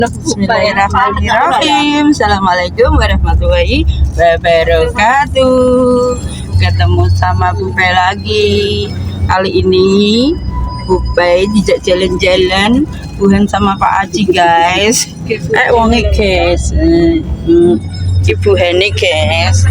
Bismillahirrahmanirrahim. Assalamualaikum warahmatullahi wabarakatuh. Ketemu sama Bupe lagi. Kali ini Bupe dijak jalan-jalan bukan sama Pak Aji guys. Wonge guys. Ibu Heni guys.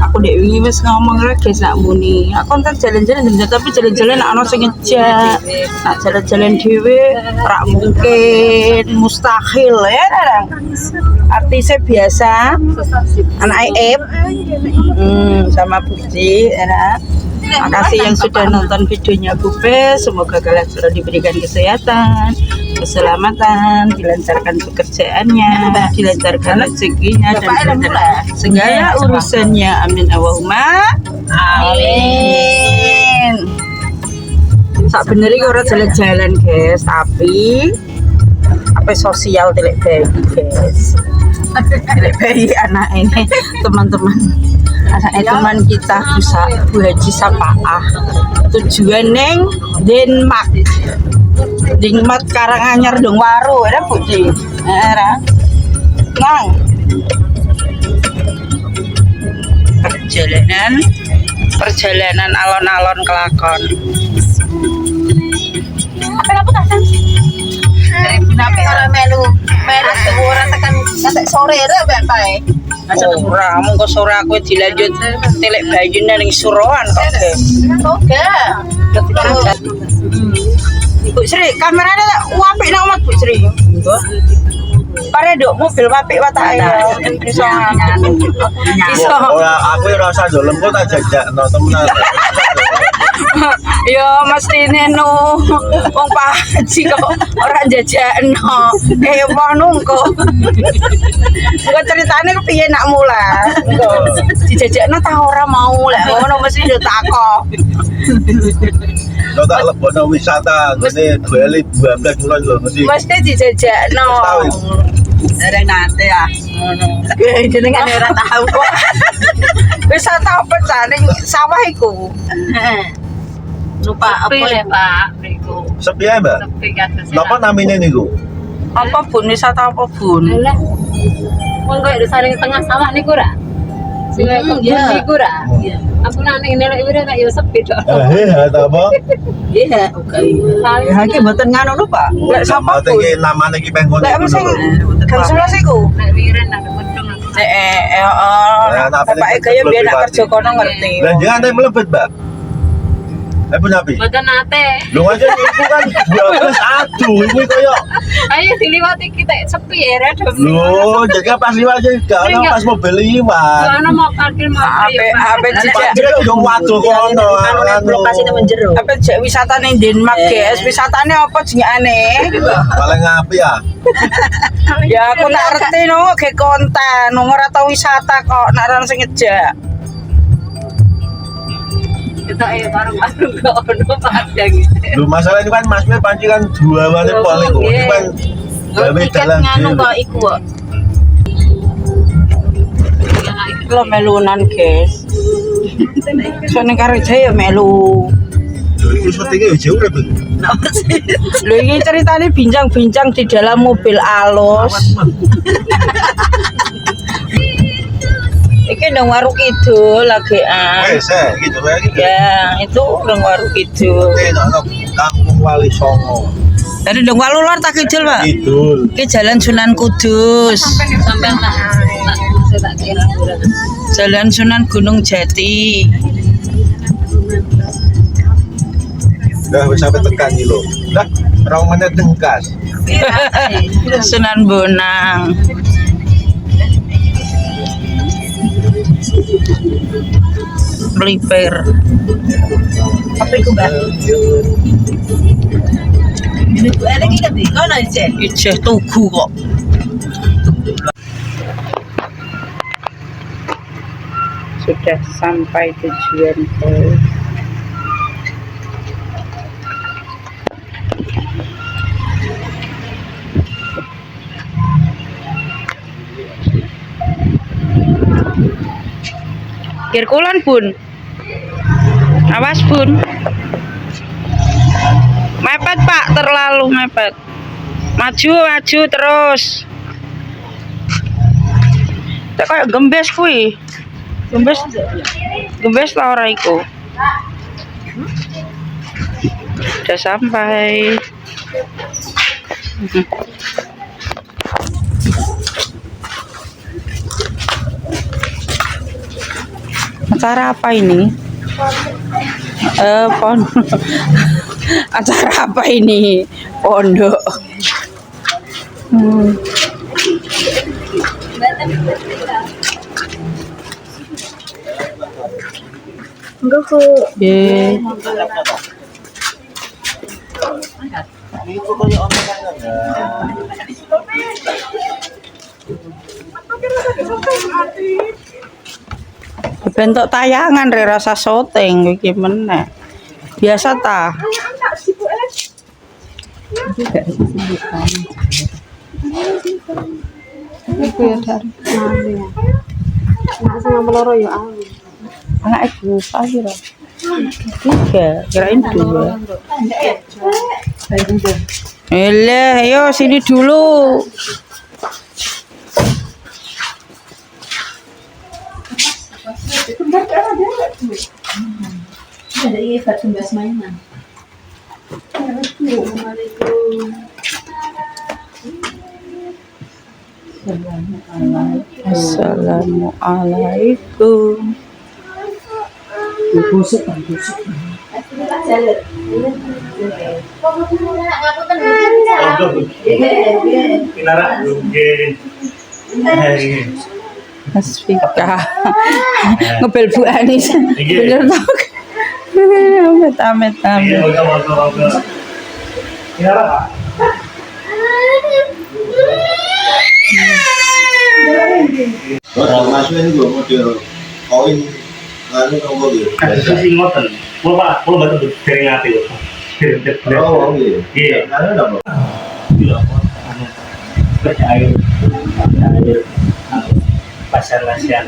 Aku dek wingi wis ngomong rek guys nak muni. Aku ntar jalan-jalan tapi jalan-jalan ana sing ngejak. Nak jalan-jalan dhewe ora mungkin, mustahil ya Rang. Artisnya biasa. Anak Ep. Sama Bukti ya. Makasih yang sudah nonton videonya Bupe. Semoga kalian selalu diberikan kesehatan, keselamatan, dilancarkan pekerjaannya, dilancarkan rezekinya, dan dilancarkan segala urusannya. Amin Allahumma amin. Sak benernya orang jalan-jalan guys, tapi apa sosial telek bayi guys. Telek bayi anak ini teman-teman. Teman kita Bu Haji Sapaah tujuan neng Denmark Karanganyar dong waru ada Budi nang perjalanan alon-alon kelakon apa tasan napi orang melu orang tekan sampai sore ada bae. Ora mung kok sore aku dilanjut telek bayu nang Suroan kok. Oke. Bu Sri, kamerane apik nang omat Bu Sri. Pare nduk mobil apik watake. Iso. Ora aku ora usah dolem kok tak jajakno temenan. Yo mesti neno wong Pak Haji kok ora jajakno. Wong nungko. Kok ceritane kepiye nak mulai? Engko dijajakno ta ora mau lek ngono mesti yo takok. Kok tak lebono wisata ngene Bali 12 bulan lho mesti dijajakno. Dereng nate ya. Ngono. Jenengan ora tahu kok. Wisata apa ning sawah iku? Heeh. Lupa apa ya Pak niku. Sepi ae, Mbak. Sepi kados. Napa namine niku? Apa Bun wisata apa Bun? Lah. Wong koyo di saling tengah sawah niku ra. Sing kebun niku ra. Aku nak ning nelek wira tak yo sepi tok. Ta apa? Iya, oke. Ya iki mboten ngono lho Pak. Lek sapa Bun? Iki namane iki penggon. Lek sing kan 11 iku. Nek wiren nang medung. Bapak gaya biar nak kerja kono ngerti. Lah jangan mlebet, Mbak. Ibu Nabi. Mboten nate. Lho aja iku kan 12 aduh iki koyo. Ayo diliwati kita sepi ya rada. Lho, jaga pas liwat gak ono pas mobil liwat. Soalnya mau parkir mau Ape jejak yo waduh kono. lokasine menjero. Ape jek wisata ning Denmark, guys. Wisatane apa jenengane? Paling apik ya. Ya aku tak ngerti no, ge konten, ora tau wisata kok nek ora sing ngejak. kita bareng-bareng kok ono padang gitu. Lho masalah itu kan Mas Mir panci kan dua wale pol iku. Itu kan gawe dalan nganu kok iku kok. Lo melunan, guys. Soalnya Karija ya melu. Iku syutingnya ya jauh rebe. Lho ini ceritanya bincang-bincang di dalam mobil alus. Iki nang Waru Kidul lagi Gitu gitu. Ya, itu nang Waru Kidul. Kampung Wali Songo. Dari nang Walu Lor tak kidul, Pak. Kidul. Iki Jalan Sunan Kudus. Sampai tak kira. Jalan Sunan Gunung Jati. Dah wis sampe tekan iki lho. Lah, 2 menit tengkas. Sunan Bonang. Melipir. Apa itu, Mbak? Ini tuh ada kita di mana sih? Ijeh Tugu kok. Sudah sampai tujuan guys. Kir kulon Bun. Awas Bun. Mepet Pak, terlalu mepet. Maju terus. Tak kayak gembes kuwi. Gembes ta ora iku? Udah sampai. Acara apa ini? Pondok. Acara apa ini? Pondok. Enggak ke Ye. Bentuk tayangan re rasa syuting iki meneh. Biasa ta? Iku ya dari nah sama meloro ya aku. anak ibu pira? 3, kirain 2. Ayo sini dulu. Dari Fatimah mainan. Assalamualaikum. Mas Fika ngebel Bu Anis bener tau amit. Orang masuk ini gue model koin nganu nomor gitu. Kasus sing ngoten. Kulo mboten dereng ati lho. Oh iya. Iya. Nganu napa? Iya, anu. Air. Pasar Lasian.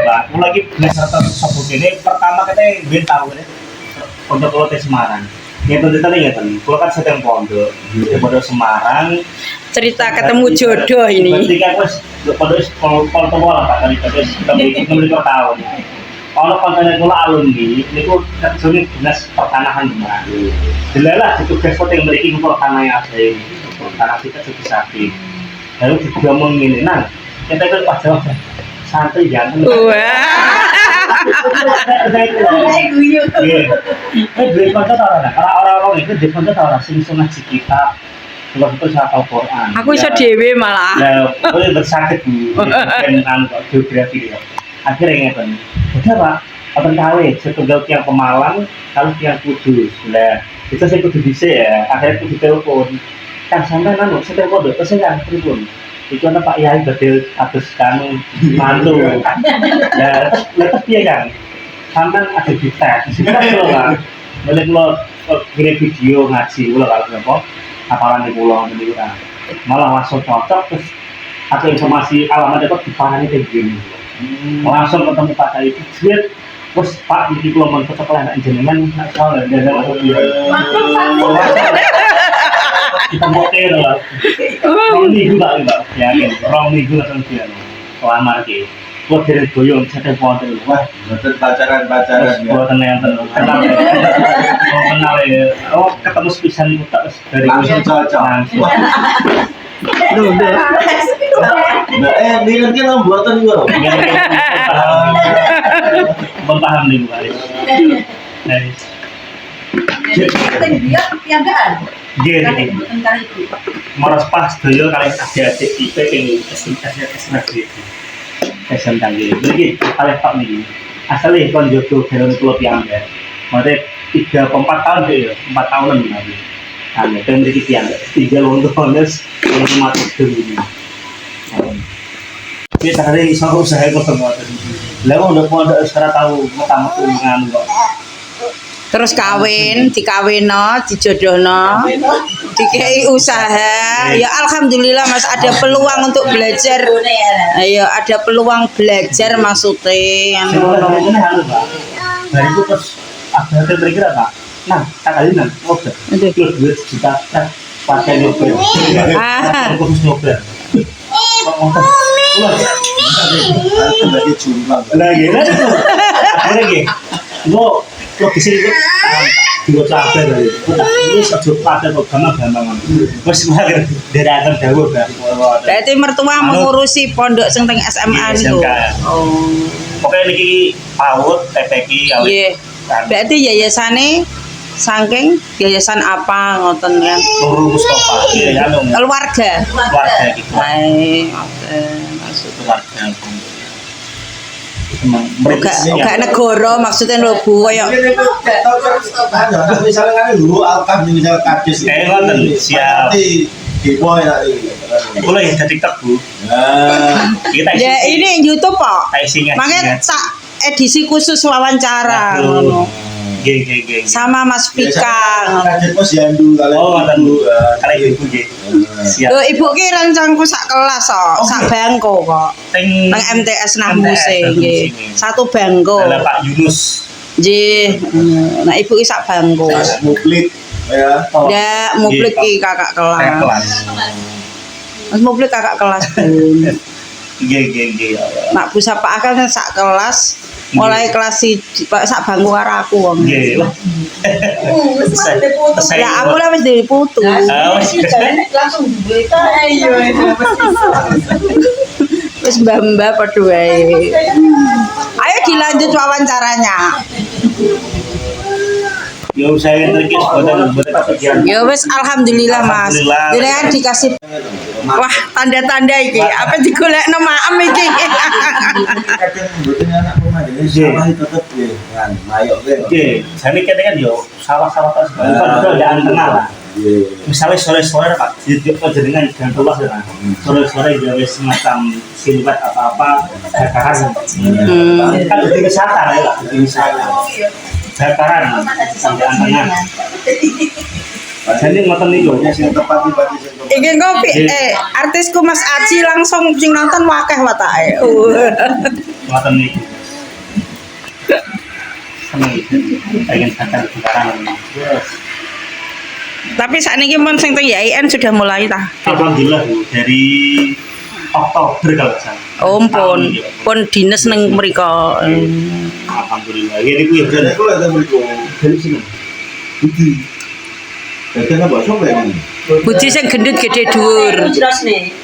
Lah, kulo lagi ngesrata sebut ini pertama katanya ben tahu ini. Pondok kulo teh Semarang. Ngeten ngeten. Kulo kan sedang pondok di Pondok Semarang. Cerita ketemu jodoh ini. Ketika wis pondok lah Pak kali terus kita tahu. Kalau kontennya kula alumni, niku kerjane dinas pertanahan Demak. Delalah ditugas yang memiliki pertanahan asli, pertanahan kita sapi. Lalu juga ngene, nah kita kan pas jawab santai jangan. Wah. Dari konten orang, karena orang-orang itu di konten orang sing ngaji kita, kalau itu hafal Quran. Aku iso dhewe malah. Nah, boleh bersakit bu, dan geografi dia. Akhirnya ngeten. Udah Pak, open KW, setunggal tiang Pemalang, kalau tiang Kudus. Lah, itu saya kudu bisa ya. Akhirnya kudu telepon. Kan sampai nanu, saya telepon dok, saya nggak telepon. Itu ada Pak Yai betul atas kanu mantu. Ya, lepas dia kan. Sampai ada di tes. Sebenarnya lo lah. Boleh lo kirim video ngaji, lo kalau apa? Apalan di pulau ini kan. Malah langsung cocok terus atau informasi alamat dapat dipahami kayak gini. Langsung ketemu Pak Yai itu sweet. Terus Pak di pulau mau cocok lah jenengan nak soal dan kita motel lah. Romni juga enggak yakin. Romni juga kan dia lamar ki. Buat dari goyong saya foto. Wah, betul pacaran ya. Buat yang kenal ya. Oh ketemu spisan itu dari Langsung cocok. Duh. Nah, ini kan kita buatan gue. Paham nih Pak. Jadi, maras pas dulu kalian adik-adik IP pengen SMK tanggi. Jadi kalian Pak nih, asalnya kon jodoh dalam klub yang ada. Maksudnya 3-4 tahun deh, 4 tahunan lagi. Ane, kan memiliki tiang 3 lontones yang mati dulu. Kita hari usaha ketemu tadi. Lalu udah sekarang tahu mata-mata dengan kok. Terus kawin, dikawino, dijodohno, dikei usaha. Ya alhamdulillah Mas ada peluang untuk belajar. Ayo ada peluang belajar maksudnya. Dari itu terus Apa yang kira-kira Pak? Nah, kali nan, oke. Terus duit juta pakai nyopir. Khusus nyopir. Lagi jumbang. Lagi. Lo disini dua cabai dari. Ini satu pakai kok gampang-gampangan. Wes mager derakan dawuh Pak. Berarti mertua mengurusi pondok sing teng SMA niku. Oh. Pokoknya niki PAUD, TPQ, Nggih. Berarti yayasane saking yayasan apa ngoten kan? Nurul Mustafa. Iya, Keluarga. keluarga gitu. Hai, ngoten maksud. Keluarga. Gak negara maksudnya lho Bu koyo Misalnya kan dulu alkam misal kades. Kayak ngoten, siap. Dipoy tadi. Boleh ya TikTok Bu. Kita ya ini YouTube kok. Makanya Makanya sak edisi khusus wawancara ngono. Geng. Sama Mas Pika. Kadet Mas Yandu kalian. Oh, ngoten Bu. Kali ibu nggih. Siap. Lho ibu ki rancangku sak kelas kok, sak bangko kok. Teng Nang MTS Nahmuse nggih. Satu bangko. Ada Pak Yunus. Nggih. Nah ibu ki sak bangko. Muplit ya. Ya, muplik ki kakak kelas. Mas muplik kakak kelas Bu. Nggih. Nak Bu Sapa kan sak kelas mulai kelas sak bangku karo aku wong. Nggih. Lah aku lah wis diputus. Langsung duwe ta ayo Wis mbah-mbah padha wae. Ayo dilanjut wawancaranya. Yo saya terkis buatan kepikiran. Ya wis alhamdulillah Mas. Alhamdulillah. Jenengan dikasih wah tanda-tanda iki. Apa digolekno maem iki? Kadang mboten anak rumah jadi salah tetep nggih kan mayok Oke, saya mikir kan yo sawah-sawah terus kalau ada tengah lah. Misalnya sore-sore Pak, di jenengan jam 12 ya. Sore-sore dia wis semacam silbat apa-apa bakaran. Kan di wisata ya, di wisata. Bakaran sampai tengah. Jadi ngoten niku sing tepat di sing tepat. Iki kopi artisku Mas Aji langsung sing nonton wakeh watake. Ngoten niku. Pengen sakar bakaran. Tapi saat ini pun sing teng YIN sudah mulai ta. Alhamdulillah Bu, dari Oktober kalau nggak salah. Oh, pun dinas neng mriko. Alhamdulillah. Ya niku ya Jadi kalau ada berikut dari sini. Budi. Jadi apa sok ya ini? Budi sing gendut gede dhuwur. jelas nih.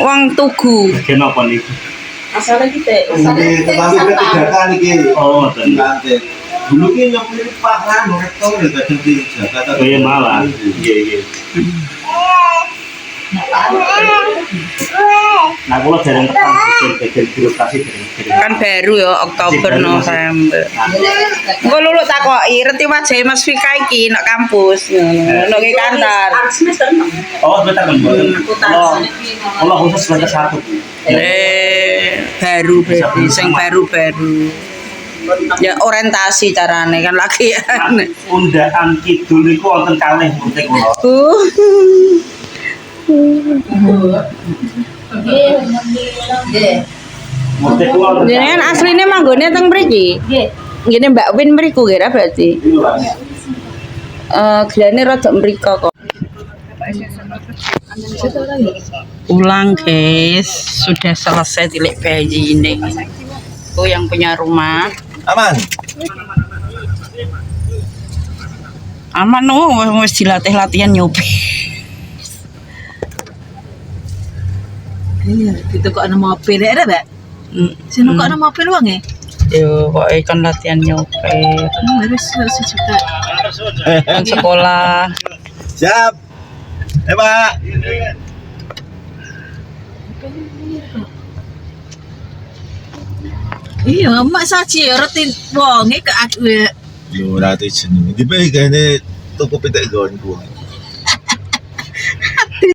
Wong tugu. Kenapa nih? Asalnya kita Tetapi ketidakan ini. Oh, ngoten. Lantai. Dulu ki nyopir Pak Rano rektor ya kadang di Jakarta. Oh iya malah. Iya. Nah, kalau jarang tekan birokrasi Kan baru ya Oktober November. Engko lulu takoki reti wajahe Mas Fika iki nek kampus ngono ke kantor. Oh, sebentar kan, Bu. Kalau khusus semester 1, Bu. Baru sing baru-baru. Ya orientasi carane kan lagi ya. Undaan kidul niku wonten kalih murid kula. Murid kula Jenengan asline manggone teng mriki? Nggih. Ngene Mbak Win mriku kira berarti. Gelane rada mriko kok. Ulang guys, sudah selesai tilik bayi ini. Oh yang punya rumah. Aman. Aman wis dilatih-latihan nyobi. Iya, itu kok ada mobil ada, Mbak? Sini kok ada mobil uang ya? Yo, kok ikan latihan nyopir. Harus sejuta. Kan sekolah. Siap. Pak. Iya, mak saji ya retin wonge ke aku ya. Yo ora jenenge. Dipe gane toko pitik gonku.